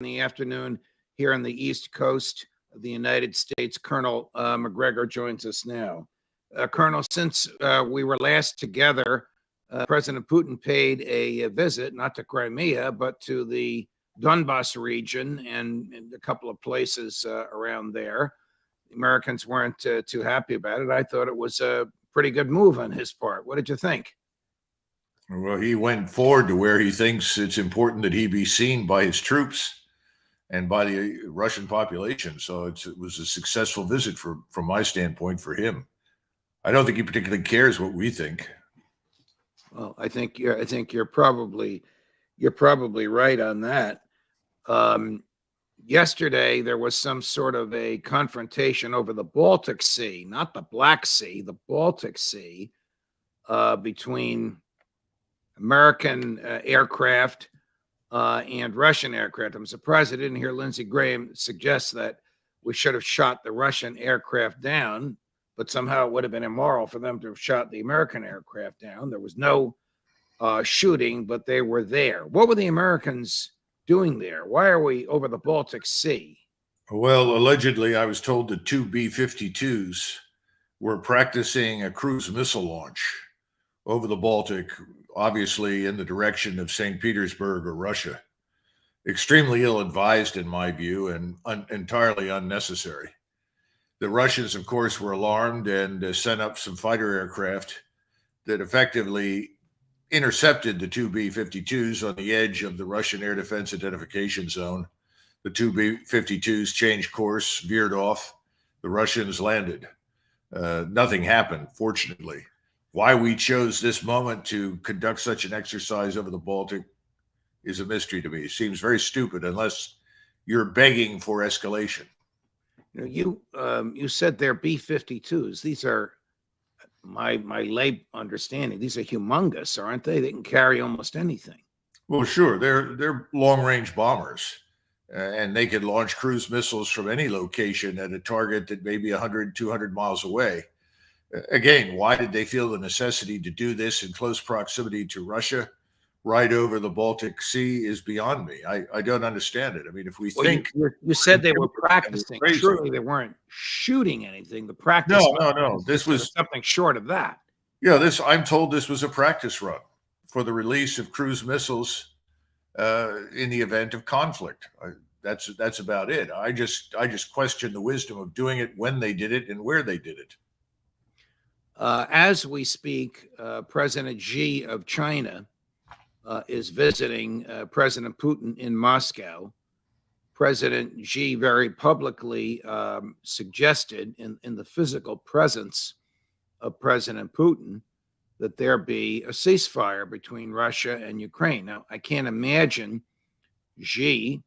in the afternoon here on the East Coast of the United States. Colonel Macgregor joins us now. Colonel, since we were last together, President Putin paid a visit, not to Crimea, but to the Donbas region and a couple of places around there. The Americans weren't too happy about it. I thought it was a pretty good move on his part. What did you think? Well, he went forward to where he thinks it's important that he be seen by his troops and by the Russian population. So it was a successful visit from my standpoint for him. I don't think he particularly cares what we think. Well, I think you're probably right on that. Yesterday there was some sort of a confrontation over the Baltic Sea, not the Black Sea, the Baltic Sea, between American aircraft and Russian aircraft. I'm surprised I didn't hear Lindsey Graham suggest that we should have shot the Russian aircraft down, but somehow it would have been immoral for them to have shot the American aircraft down. There was no shooting, but they were there. What were the Americans doing there? Why are we over the Baltic Sea? Well, allegedly, I was told the two B-52s were practicing a cruise missile launch over the Baltic, obviously in the direction of St. Petersburg or Russia. Extremely ill-advised, in my view, and entirely unnecessary. The Russians, of course, were alarmed and sent up some fighter aircraft that effectively intercepted the two B-52s on the edge of the Russian air defense identification zone. The two B-52s changed course, veered off. The Russians landed. Nothing happened, fortunately. Why we chose this moment to conduct such an exercise over the Baltic is a mystery to me. It seems very stupid unless you're begging for escalation. You said they're B-52s. These are my lay understanding. These are humongous, aren't they? They can carry almost anything. Well, sure. They're long-range bombers, and they can launch cruise missiles from any location at a target that may be 100, 200 miles away. Again, why did they feel the necessity to do this in close proximity to Russia, right over the Baltic Sea, is beyond me. I don't understand it. I mean, if we think... You said they were practicing. Surely they weren't shooting anything. The practice... No. This was something short of that. Yeah, I'm told this was a practice run for the release of cruise missiles in the event of conflict. That's about it. I just question the wisdom of doing it when they did it and where they did it. As we speak, President Xi of China is visiting President Putin in Moscow. President Xi very publicly suggested in the physical presence of President Putin that there be a ceasefire between Russia and Ukraine. Now, I can't imagine Xi,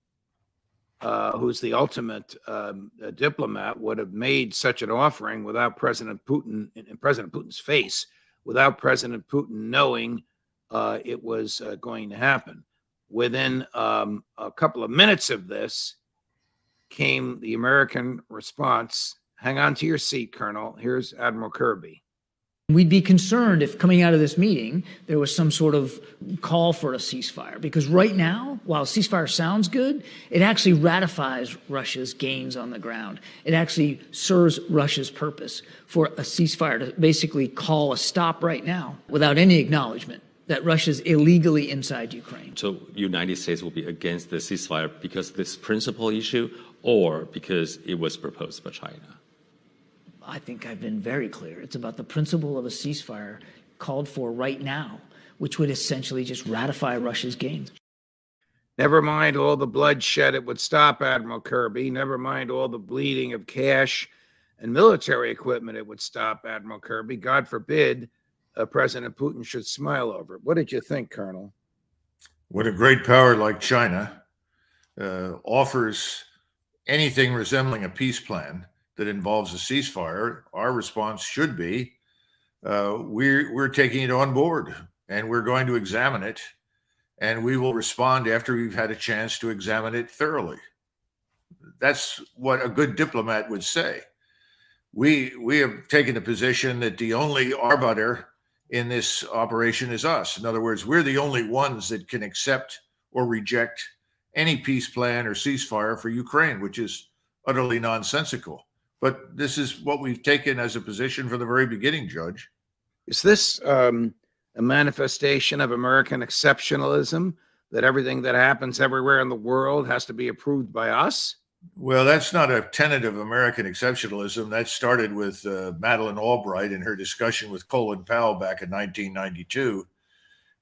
who's the ultimate diplomat, would have made such an offering without President Putin, in President Putin's face, without President Putin knowing it was going to happen. Within a couple of minutes of this came the American response. Hang on to your seat, Colonel. Here's Admiral Kirby. We'd be concerned if coming out of this meeting, there was some sort of call for a ceasefire. Because right now, while ceasefire sounds good, it actually ratifies Russia's gains on the ground. It actually serves Russia's purpose for a ceasefire to basically call a stop right now without any acknowledgement that Russia's illegally inside Ukraine. So United States will be against the ceasefire because of this principal issue or because it was proposed by China? I think I've been very clear. It's about the principle of a ceasefire called for right now, which would essentially just ratify Russia's gains. Never mind all the bloodshed it would stop, Admiral Kirby. Never mind all the bleeding of cash and military equipment it would stop, Admiral Kirby. God forbid President Putin should smile over it. What did you think, Colonel? When a great power like China offers anything resembling a peace plan that involves a ceasefire, our response should be, we're taking it on board and we're going to examine it, and we will respond after we've had a chance to examine it thoroughly. That's what a good diplomat would say. We have taken the position that the only arbiter in this operation is us. In other words, we're the only ones that can accept or reject any peace plan or ceasefire for Ukraine, which is utterly nonsensical. But this is what we've taken as a position from the very beginning, Judge. Is this a manifestation of American exceptionalism, that everything that happens everywhere in the world has to be approved by us? Well, that's not a tenet of American exceptionalism. That started with Madeleine Albright in her discussion with Colin Powell back in 1992,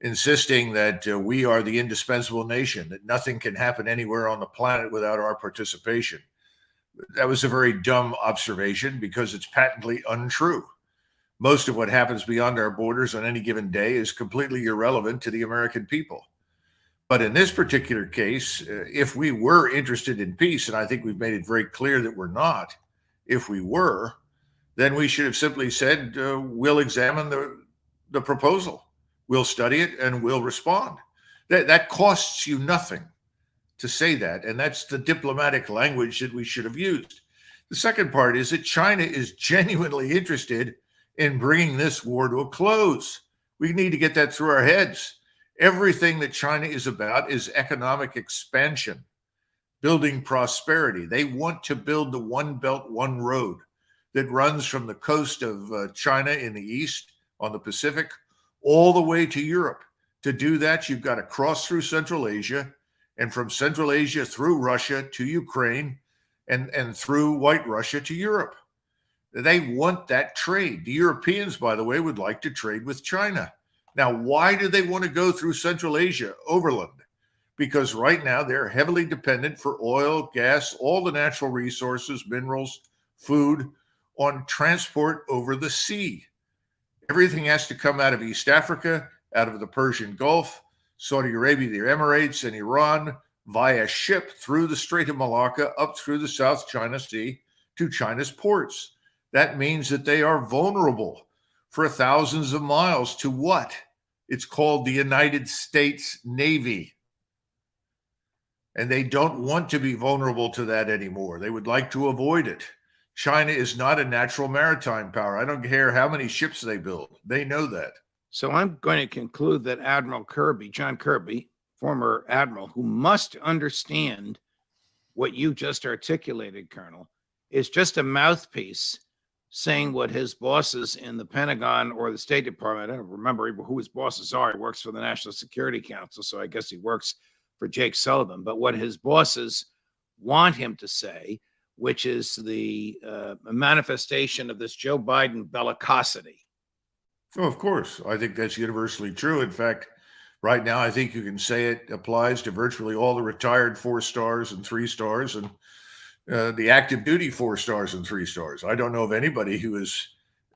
insisting that we are the indispensable nation, that nothing can happen anywhere on the planet without our participation. That was a very dumb observation because it's patently untrue. Most of what happens beyond our borders on any given day is completely irrelevant to the American people. But in this particular case, if we were interested in peace, and I think we've made it very clear that we're not, if we were, then we should have simply said, we'll examine the proposal, we'll study it, and we'll respond. That costs you nothing to say that, and that's the diplomatic language that we should have used. The second part is that China is genuinely interested in bringing this war to a close. We need to get that through our heads. Everything that China is about is economic expansion, building prosperity. They want to build the One Belt, One Road that runs from the coast of China in the east on the Pacific all the way to Europe. To do that, you've got to cross through Central Asia, and from Central Asia through Russia to Ukraine, and through White Russia to Europe. They want that trade. The Europeans, by the way, would like to trade with China. Now, why do they want to go through Central Asia overland? Because right now they're heavily dependent for oil, gas, all the natural resources, minerals, food, on transport over the sea. Everything has to come out of East Africa, out of the Persian Gulf, Saudi Arabia, the Emirates, and Iran via ship through the Strait of Malacca, up through the South China Sea to China's ports. That means that they are vulnerable for thousands of miles to what? It's called the United States Navy. And they don't want to be vulnerable to that anymore. They would like to avoid it. China is not a natural maritime power. I don't care how many ships they build. They know that. So I'm going to conclude that Admiral Kirby, John Kirby, former admiral, who must understand what you just articulated, Colonel, is just a mouthpiece saying what his bosses in the Pentagon or the State Department, I don't remember who his bosses are. He works for the National Security Council, so I guess he works for Jake Sullivan. But what his bosses want him to say, which is the manifestation of this Joe Biden bellicosity. Oh, of course. I think that's universally true. In fact, right now, I think you can say it applies to virtually all the retired 4 stars and 3 stars and the active duty 4 stars and 3 stars. I don't know of anybody who has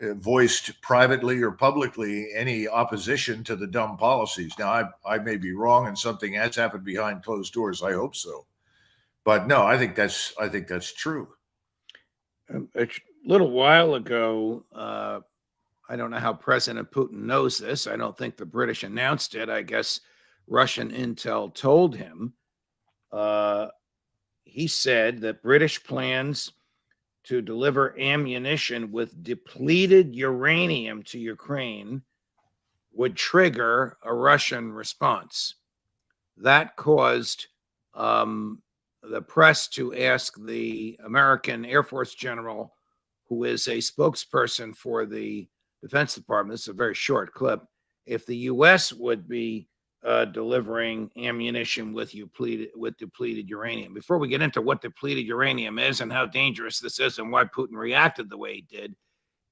voiced privately or publicly any opposition to the dumb policies. Now, I may be wrong and something has happened behind closed doors. I hope so. But no, I think that's true. A little while ago, I don't know how President Putin knows this. I don't think the British announced it. I guess Russian intel told him. He said that British plans to deliver ammunition with depleted uranium to Ukraine would trigger a Russian response. That caused the press to ask the American Air Force general, who is a spokesperson for the Defense Department, this is a very short clip, if the U.S. would be delivering ammunition with depleted uranium. Before we get into what depleted uranium is and how dangerous this is and why Putin reacted the way he did,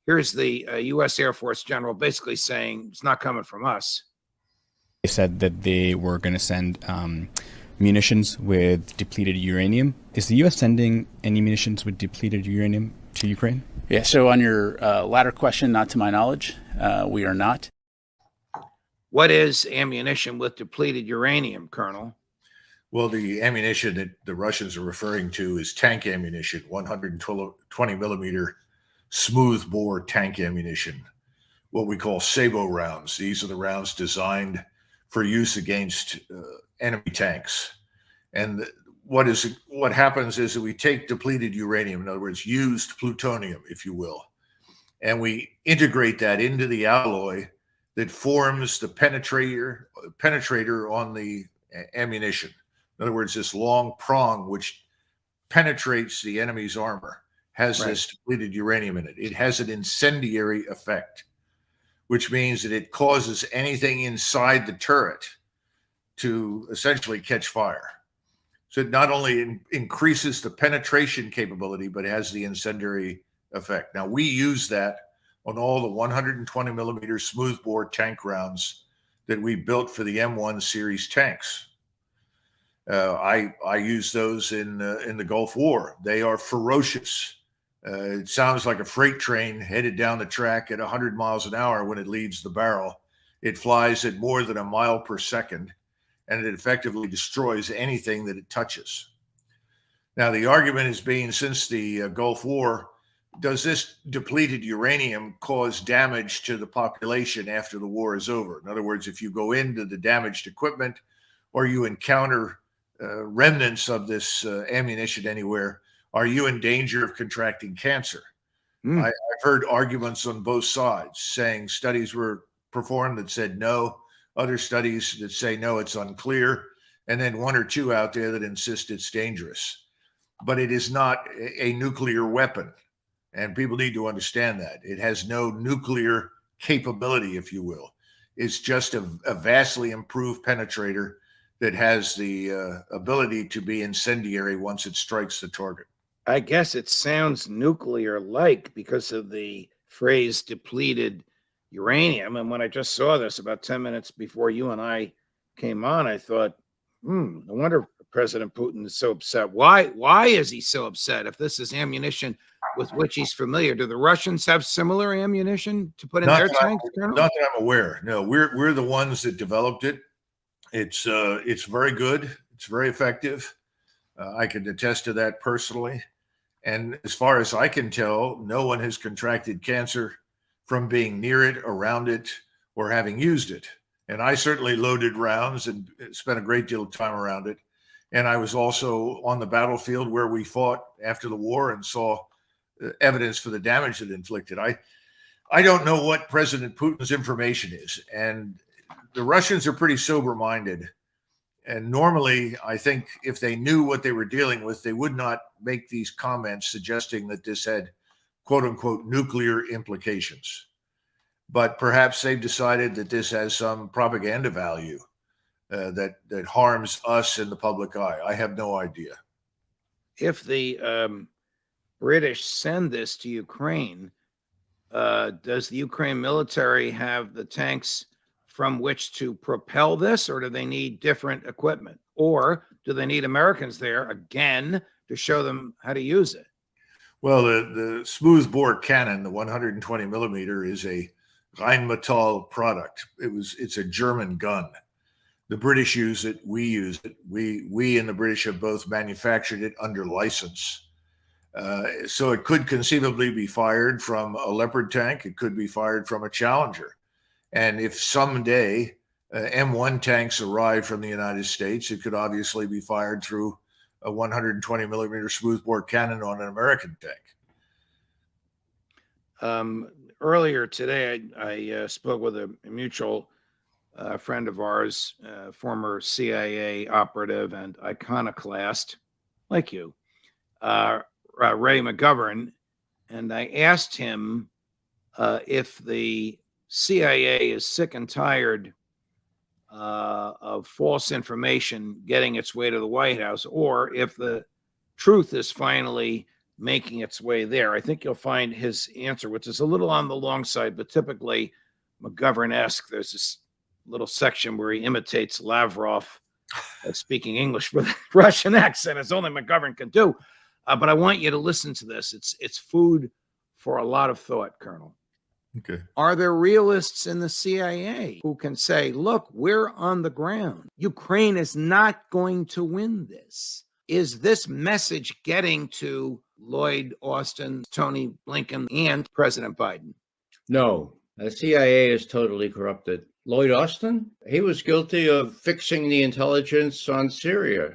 here's the U.S. Air Force general basically saying it's not coming from us. They said that they were going to send munitions with depleted uranium. Is the U.S. sending any munitions with depleted uranium to Ukraine? Yeah, so on your latter question, not to my knowledge, we are not. What is ammunition with depleted uranium, Colonel? Well, the ammunition that the Russians are referring to is tank ammunition, 120 millimeter smooth bore tank ammunition, what we call sabot rounds. These are the rounds designed for use against enemy tanks. And what happens is that we take depleted uranium, in other words, used plutonium, if you will, and we integrate that into the alloy that forms the penetrator on the ammunition. In other words, this long prong which penetrates the enemy's armor has this depleted uranium in it. It has an incendiary effect, which means that it causes anything inside the turret to essentially catch fire. So it not only increases the penetration capability, but has the incendiary effect. Now, we use that on all the 120 millimeter smoothbore tank rounds that we built for the M1 series tanks. I use those in the Gulf War. They are ferocious. It sounds like a freight train headed down the track at 100 miles an hour when it leaves the barrel. It flies at more than a mile per second, and it effectively destroys anything that it touches. Now, the argument has been since the Gulf War, does this depleted uranium cause damage to the population after the war is over? In other words, if you go into the damaged equipment or you encounter remnants of this ammunition anywhere, are you in danger of contracting cancer? I've heard arguments on both sides saying studies were performed that said no, other studies that say no, it's unclear, and then one or two out there that insist it's dangerous. But it is not a nuclear weapon, and people need to understand that. It has no nuclear capability, if you will. It's just a vastly improved penetrator that has the ability to be incendiary once it strikes the target. I guess it sounds nuclear-like because of the phrase depleted uranium. And when I just saw this about 10 minutes before you and I came on, I thought, no wonder President Putin is so upset. Why is he so upset if this is ammunition with which he's familiar? Do the Russians have similar ammunition to put in their tanks, Colonel? Not that I'm aware. No, we're the ones that developed it. It's very good. It's very effective. I can attest to that personally. And as far as I can tell, no one has contracted cancer from being near it, around it, or having used it. And I certainly loaded rounds and spent a great deal of time around it. And I was also on the battlefield where we fought after the war and saw evidence for the damage it inflicted. I don't know what President Putin's information is. And the Russians are pretty sober-minded. And normally, I think if they knew what they were dealing with, they would not make these comments suggesting that this had, quote unquote, nuclear implications. But perhaps they've decided that this has some propaganda value that harms us in the public eye. I have no idea. If the British send this to Ukraine, does the Ukraine military have the tanks from which to propel this, or do they need different equipment? Or do they need Americans there again to show them how to use it? Well, the smoothbore cannon, the 120 millimeter, is a Rheinmetall product. It's a German gun. The British use it. We use it. We and the British have both manufactured it under license. So it could conceivably be fired from a Leopard tank. It could be fired from a Challenger. And if someday M1 tanks arrive from the United States, it could obviously be fired through a 120 millimeter smoothbore cannon on an American tank. Earlier today, I spoke with a mutual friend of ours, former CIA operative and iconoclast, like you, Ray McGovern, and I asked him if the CIA is sick and tired of false information getting its way to the White House, or if the truth is finally making its way there. I think you'll find his answer, which is a little on the long side, but typically McGovern-esque. There's this little section where he imitates Lavrov speaking English with a Russian accent, as only McGovern can do. But I want you to listen to this. It's food for a lot of thought, Colonel. Okay. Are there realists in the CIA who can say, look, we're on the ground. Ukraine is not going to win this? Is this message getting to Lloyd Austin, Tony Blinken, and President Biden? No, the CIA is totally corrupted. Lloyd Austin, he was guilty of fixing the intelligence on Syria.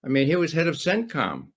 I mean, he was head of CENTCOM.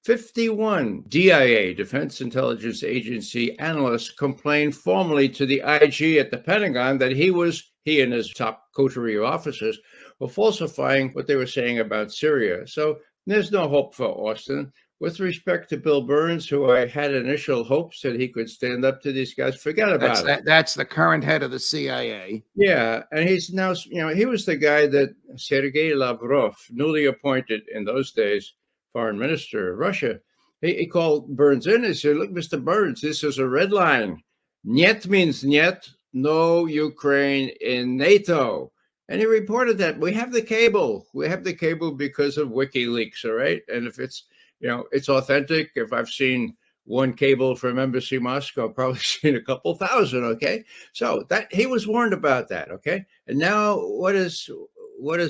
51 DIA, Defense Intelligence Agency analysts complained formally to the IG at the Pentagon that he and his top coterie of officers or falsifying what they were saying about Syria. So there's no hope for Austin. With respect to Bill Burns, who I had initial hopes that he could stand up to these guys, forget about it. That's the current head of the CIA. Yeah, and he's now, he was the guy that Sergei Lavrov, newly appointed in those days foreign minister of Russia, he called Burns in and said, look, Mr. Burns, this is a red line. Niet means niet, no Ukraine in NATO. And he reported that we have the cable. We have the cable because of WikiLeaks, all right? And if it's, it's authentic. If I've seen one cable from Embassy Moscow, I've probably seen a couple thousand, okay? So that he was warned about that, okay? And now what does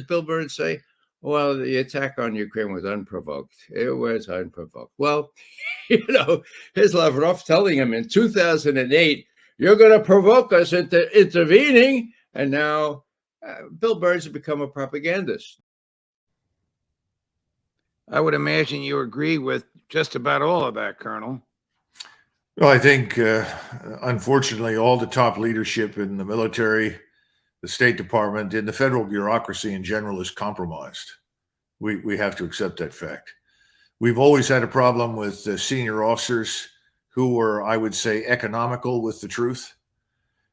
Bill Burns say? Well, the attack on Ukraine was unprovoked. It was unprovoked. Well, here's Lavrov telling him in 2008, you're going to provoke us into intervening. And now Bill Burns has become a propagandist. I would imagine you agree with just about all of that, Colonel. Well, I think, unfortunately, all the top leadership in the military, the State Department, and the federal bureaucracy in general is compromised. We have to accept that fact. We've always had a problem with senior officers who were, I would say, economical with the truth.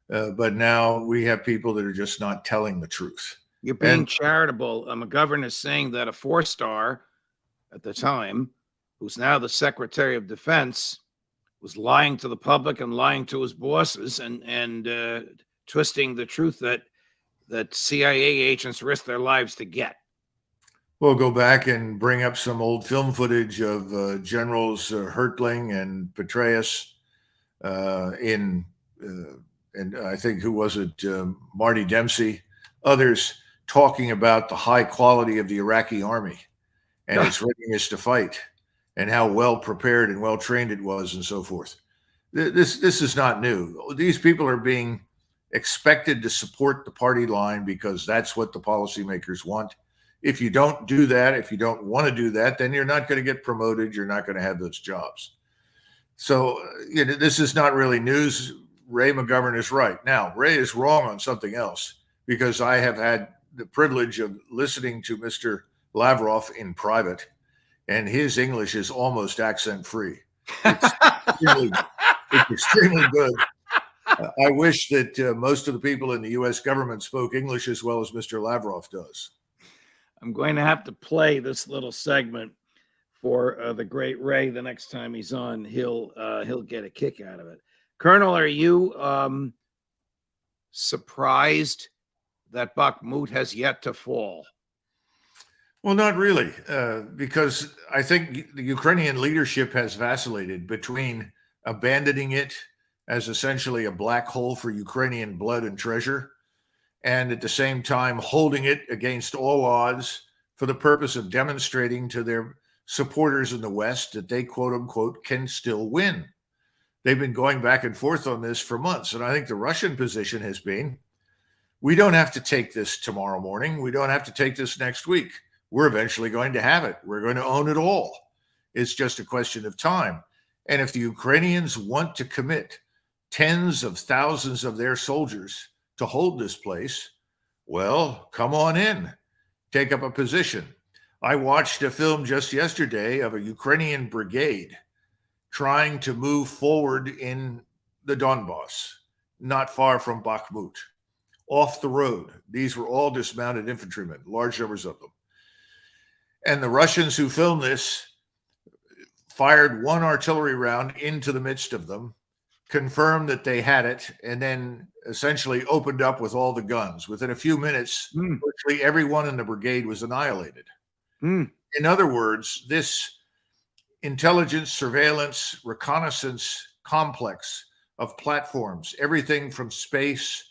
But now we have people that are just not telling the truth. You're being charitable. McGovern is saying that a 4-star at the time, who's now the Secretary of Defense, was lying to the public and lying to his bosses and twisting the truth that CIA agents risk their lives to get. We'll go back and bring up some old film footage of Generals Hertling and Petraeus and I think, who was it, Marty Dempsey, others talking about the high quality of the Iraqi army and its readiness to fight and how well prepared and well trained it was and so forth. This is not new. These people are being expected to support the party line because that's what the policymakers want. If you don't do that, if you don't want to do that, then you're not going to get promoted. You're not going to have those jobs. So this is not really news. Ray McGovern is right. Now, Ray is wrong on something else, because I have had the privilege of listening to Mr. Lavrov in private, and his English is almost accent-free. It's extremely good. I wish that most of the people in the U.S. government spoke English as well as Mr. Lavrov does. I'm going to have to play this little segment for the great Ray the next time he's on. He'll get a kick out of it. Colonel, are you surprised that Buckmoot has yet to fall? Well, not really, because I think the Ukrainian leadership has vacillated between abandoning it as essentially a black hole for Ukrainian blood and treasure, and at the same time holding it against all odds for the purpose of demonstrating to their supporters in the West that they, quote unquote, can still win. They've been going back and forth on this for months. And I think the Russian position has been, we don't have to take this tomorrow morning. We don't have to take this next week. We're eventually going to have it. We're going to own it all. It's just a question of time. And if the Ukrainians want to commit tens of thousands of their soldiers to hold this place, well, come on in, take up a position. I watched a film just yesterday of a Ukrainian brigade trying to move forward in the Donbass, not far from Buckmoot, off the road. These were all dismounted infantrymen, large numbers of them. And the Russians who filmed this fired one artillery round into the midst of them, confirmed that they had it, and then essentially opened up with all the guns. Within a few minutes, virtually everyone in the brigade was annihilated. In other words, this intelligence, surveillance, reconnaissance complex of platforms, everything from space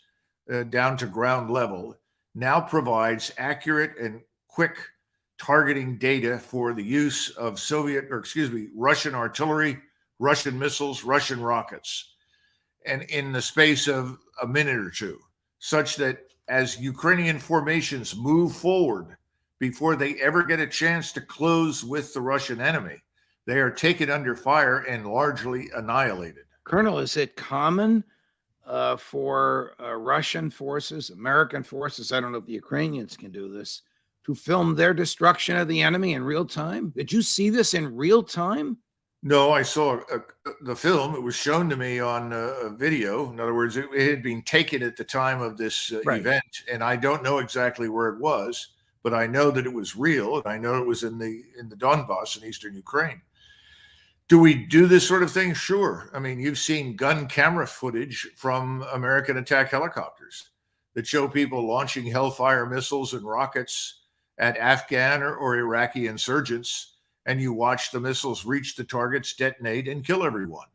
down to ground level, now provides accurate and quick targeting data for the use of Russian artillery, Russian missiles, Russian rockets, and in the space of a minute or two, such that as Ukrainian formations move forward, before they ever get a chance to close with the Russian enemy, they are taken under fire and largely annihilated. Colonel, is it common for Russian forces, American forces, I don't know if the Ukrainians can do this, to film their destruction of the enemy in real time? Did you see this in real time? No, I saw the film. It was shown to me on a video. In other words, it had been taken at the time of this Right. event, and I don't know exactly where it was, but I know that it was real, and I know it was in the Donbass in eastern Ukraine. Do we do this sort of thing? Sure. I mean, you've seen gun camera footage from American attack helicopters that show people launching Hellfire missiles and rockets at Afghan or Iraqi insurgents, and you watch the missiles reach the targets, detonate, and kill everyone.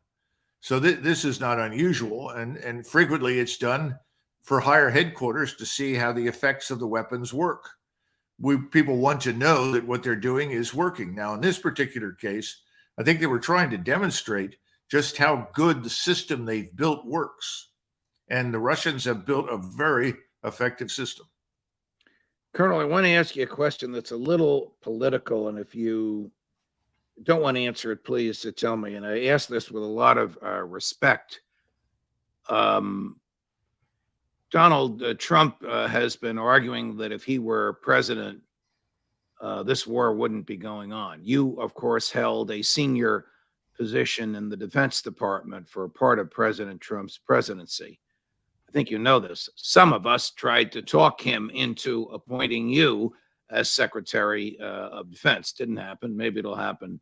So this is not unusual, and frequently it's done for higher headquarters to see how the effects of the weapons work. People want to know that what they're doing is working. Now, in this particular case, I think they were trying to demonstrate just how good the system they've built works. And the Russians have built a very effective system. Colonel, I want to ask you a question that's a little political, and if you don't want to answer it, please to tell me. And I ask this with a lot of respect. Donald Trump has been arguing that if he were president, this war wouldn't be going on. You, of course, held a senior position in the Defense Department for part of President Trump's presidency. I think you know this. Some of us tried to talk him into appointing you as Secretary of Defense. Didn't happen. Maybe it'll happen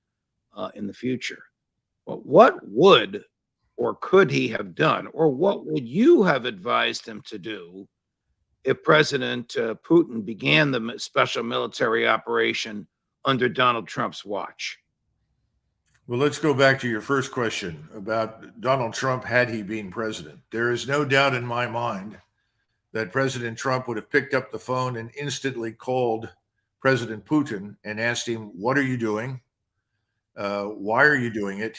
in the future. But what would or could he have done, or what would you have advised him to do if President Putin began the special military operation under Donald Trump's watch? Well, let's go back to your first question about Donald Trump had he been president. There is no doubt in my mind that President Trump would have picked up the phone and instantly called President Putin and asked him, what are you doing? Why are you doing it?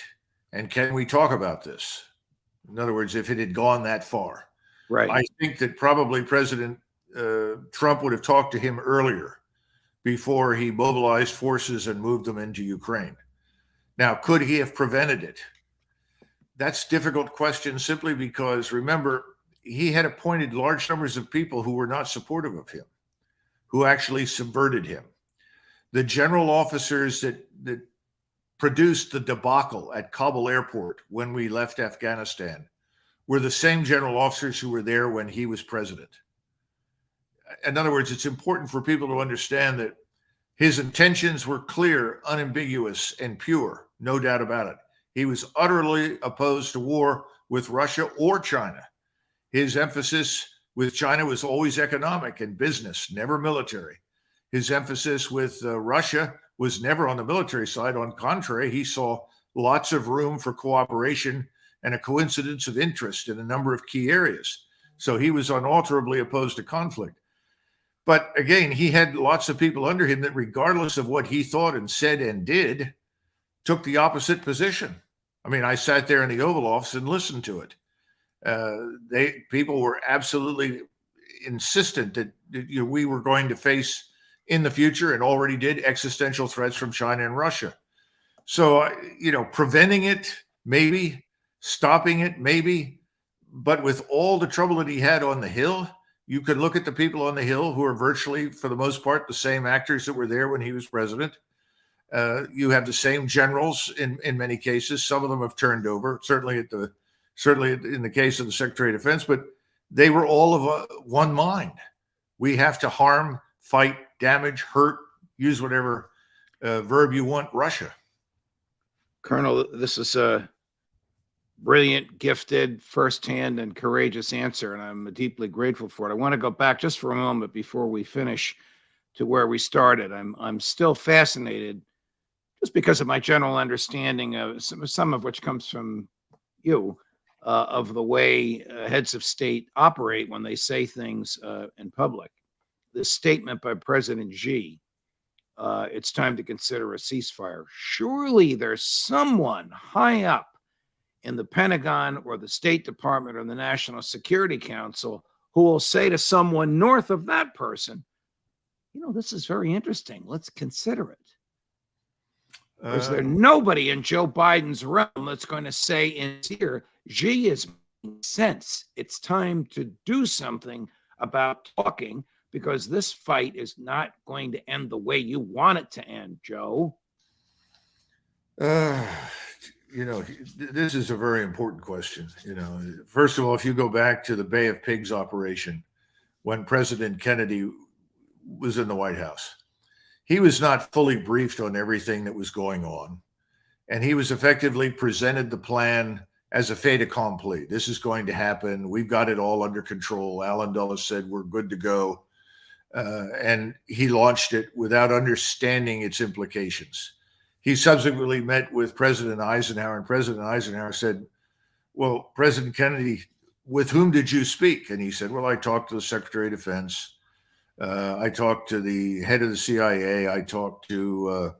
And can we talk about this? In other words, if it had gone that far. Right. I think that probably President Trump would have talked to him earlier before he mobilized forces and moved them into Ukraine. Now, could he have prevented it? That's a difficult question simply because, remember, he had appointed large numbers of people who were not supportive of him, who actually subverted him. The general officers that produced the debacle at Kabul airport when we left Afghanistan were the same general officers who were there when he was president. In other words, it's important for people to understand that his intentions were clear, unambiguous, and pure, no doubt about it. He was utterly opposed to war with Russia or China. His emphasis with China was always economic and business, never military. His emphasis with Russia was never on the military side. On contrary, he saw lots of room for cooperation and a coincidence of interest in a number of key areas. So he was unalterably opposed to conflict. But again, he had lots of people under him that, regardless of what he thought and said and did, took the opposite position. I mean, I sat there in the Oval Office and listened to it. People were absolutely insistent that we were going to face in the future, and already did, existential threats from China and Russia. So, preventing it, maybe, stopping it, maybe, but with all the trouble that he had on the Hill, you could look at the people on the Hill who are virtually, for the most part, the same actors that were there when he was president. You have the same generals in many cases. Some of them have turned over, certainly in the case of the Secretary of Defense, but they were all of one mind. We have to harm, fight, damage, hurt, use whatever verb you want, Russia. Colonel, this is a brilliant, gifted, firsthand, and courageous answer, and I'm deeply grateful for it. I want to go back just for a moment before we finish to where we started. I'm still fascinated, just because of my general understanding of some of which comes from you, of the way heads of state operate when they say things in public. This statement by President Xi, it's time to consider a ceasefire. Surely there's someone high up in the Pentagon or the State Department or the National Security Council who will say to someone north of that person, this is very interesting. Let's consider it. Is there nobody in Joe Biden's realm that's going to say in here, Xi is sense. It's time to do something about talking, because this fight is not going to end the way you want it to end, Joe. This is a very important question. First of all, if you go back to the Bay of Pigs operation, when President Kennedy was in the White House, he was not fully briefed on everything that was going on. And he was effectively presented the plan as a fait accompli. This is going to happen. We've got it all under control. Alan Dulles said we're good to go. And he launched it without understanding its implications. He subsequently met with President Eisenhower, and President Eisenhower said, well, President Kennedy, with whom did you speak? And he said, well, I talked to the Secretary of Defense. I talked to the head of the CIA. I talked to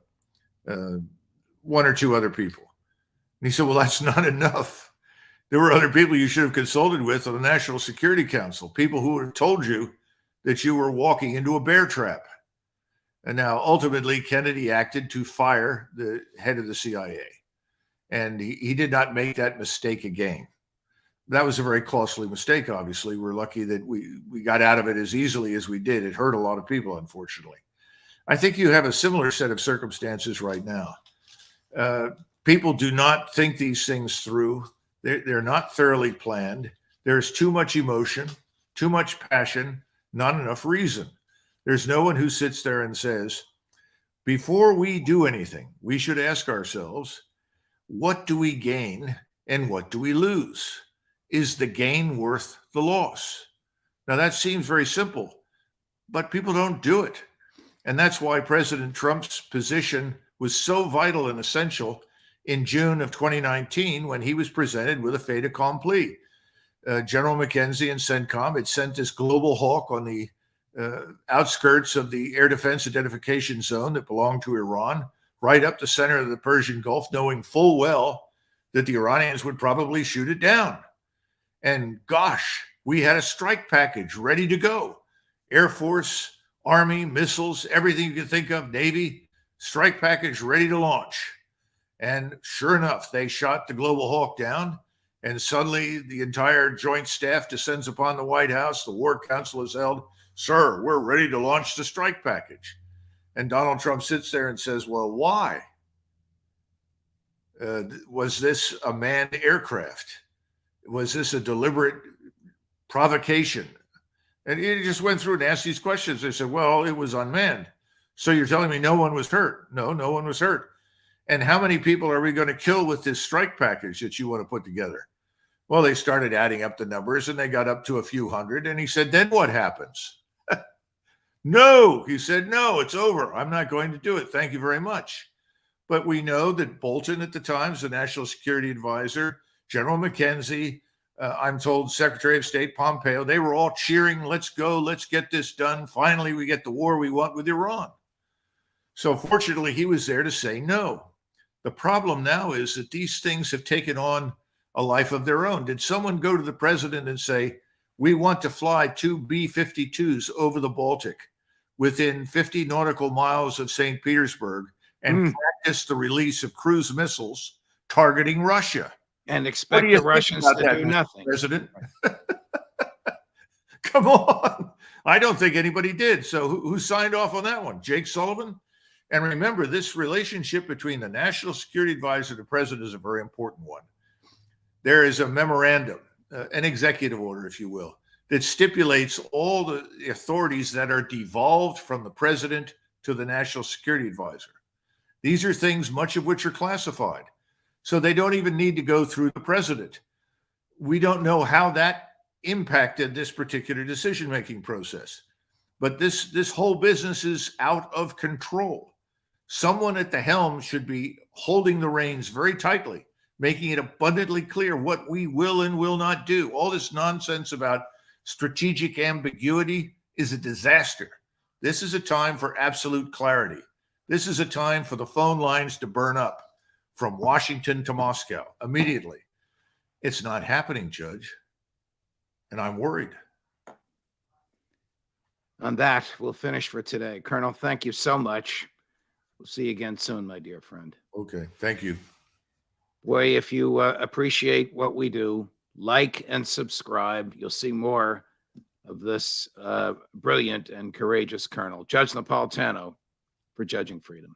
one or two other people. And he said, well, that's not enough. There were other people you should have consulted with on the National Security Council, people who would have told you that you were walking into a bear trap. And now, ultimately, Kennedy acted to fire the head of the CIA. And he did not make that mistake again. That was a very costly mistake, obviously. We're lucky that we got out of it as easily as we did. It hurt a lot of people, unfortunately. I think you have a similar set of circumstances right now. People do not think these things through. They're not thoroughly planned. There's too much emotion, too much passion, not enough reason. There's no one who sits there and says, before we do anything, we should ask ourselves, what do we gain and what do we lose? Is the gain worth the loss? Now, that seems very simple, but people don't do it. And that's why President Trump's position was so vital and essential in June of 2019 when he was presented with a fait accompli. General McKenzie and CENTCOM had sent this global hawk on the outskirts of the air defense identification zone that belonged to Iran, right up the center of the Persian Gulf, knowing full well that the Iranians would probably shoot it down. And gosh, we had a strike package ready to go. Air Force, Army, missiles, everything you can think of, Navy, strike package ready to launch. And sure enough, they shot the Global Hawk down, and suddenly the entire Joint Staff descends upon the White House. The War Council is held. Sir, we're ready to launch the strike package. And Donald Trump sits there and says, well, why? Was this a manned aircraft? Was this a deliberate provocation? And he just went through and asked these questions. They said, well, it was unmanned. So you're telling me no one was hurt? No, no one was hurt. And how many people are we going to kill with this strike package that you want to put together? Well, they started adding up the numbers and they got up to a few hundred. And he said, then what happens? No, he said, no, it's over. I'm not going to do it. Thank you very much. But we know that Bolton at the time was the National Security Advisor, General McKenzie, I'm told Secretary of State Pompeo, they were all cheering, let's go, let's get this done. Finally, we get the war we want with Iran. So fortunately, he was there to say no. The problem now is that these things have taken on a life of their own. Did someone go to the president and say, we want to fly 2 B-52s over the Baltic within 50 nautical miles of St. Petersburg and practice the release of cruise missiles targeting Russia? And expect the Russians to do nothing. President? Come on. I don't think anybody did. So who signed off on that one? Jake Sullivan? And remember, this relationship between the National Security Advisor and the president is a very important one. There is a memorandum, an executive order, if you will, that stipulates all the authorities that are devolved from the president to the National Security Advisor. These are things, much of which are classified. So they don't even need to go through the president. We don't know how that impacted this particular decision-making process. But this whole business is out of control. Someone at the helm should be holding the reins very tightly, making it abundantly clear what we will and will not do. All this nonsense about strategic ambiguity is a disaster. This is a time for absolute clarity. This is a time for the phone lines to burn up from Washington to Moscow immediately. It's not happening, Judge, and I'm worried. On that, we'll finish for today. Colonel, thank you so much. We'll see you again soon, my dear friend. Okay, thank you. Boy, if you appreciate what we do, like and subscribe. You'll see more of this brilliant and courageous colonel. Judge Napolitano for Judging Freedom.